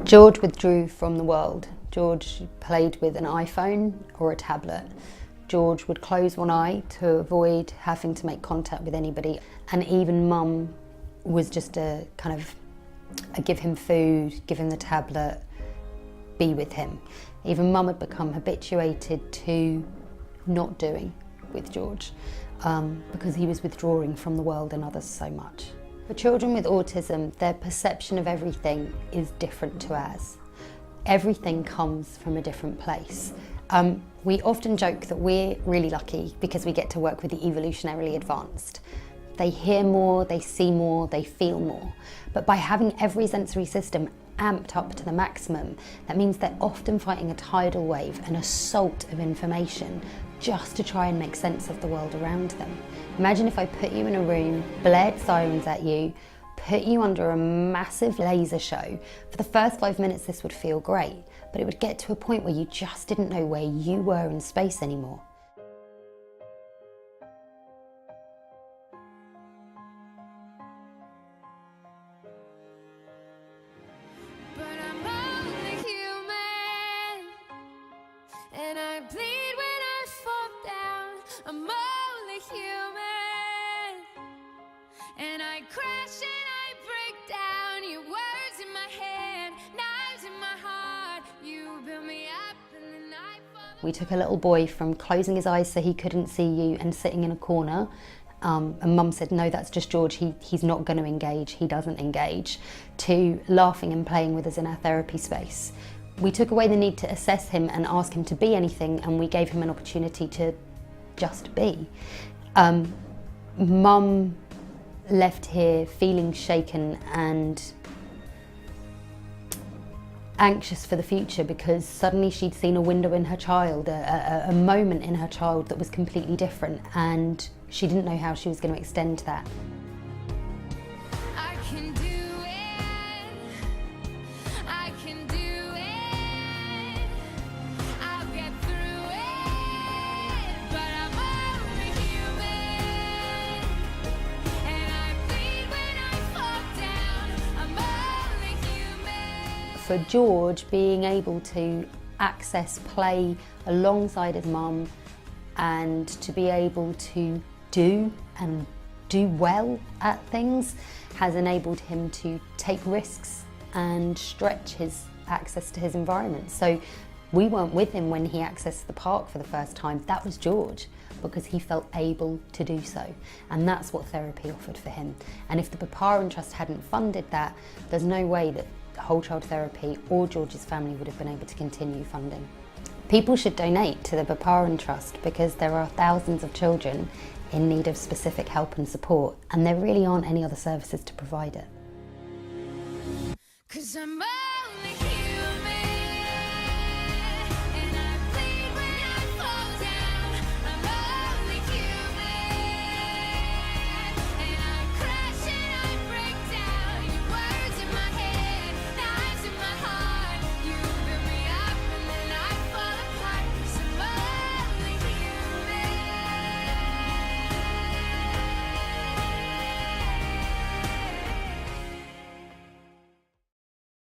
George withdrew from the world. George played with an iPhone or a tablet. George would close one eye to avoid having to make contact with anybody. And even Mum was just a kind of give him food, give him the tablet, be with him. Even Mum had become habituated to not doing with George because he was withdrawing from the world and others so much. For children with autism, their perception of everything is different to ours. Everything comes from a different place. We often joke that we're really lucky because we get to work with the evolutionarily advanced. They hear more, they see more, they feel more. But by having every sensory system amped up to the maximum, that means they're often fighting a tidal wave, an assault of information, just to try and make sense of the world around them. Imagine if I put you in a room, blared sirens at you, put you under a massive laser show. For the first 5 minutes this would feel great, but it would get to a point where you just didn't know where you were in space anymore. And I bleed when I fall down. I'm only human. And I crash and I break down. Your words in my head, knives in my heart. You build me up and then I fall. We took a little boy from closing his eyes so he couldn't see you and sitting in a corner. And Mum said, no, that's just George, he's not going to engage, he doesn't engage, to laughing and playing with us in our therapy space. We took away the need to assess him and ask him to be anything, and we gave him an opportunity to just be. Mum left here feeling shaken and anxious for the future because suddenly she'd seen a window in her child, a moment in her child that was completely different, and she didn't know how she was going to extend that. I can do it. I can do it. I'll get through it. But I'm only human. And I bleed when I fall down. I'm only human. For George, being able to access play alongside his mum and to be able to do and do well at things has enabled him to take risks and stretch his access to his environment. So we weren't with him when he accessed the park for the first time. That was George, because he felt able to do so. And that's what therapy offered for him. And if the Boparan Trust hadn't funded that, there's no way that whole child therapy or George's family would have been able to continue funding. People should donate to the Boparan Trust because there are thousands of children in need of specific help and support, and there really aren't any other services to provide it. 'Cause I'm only human.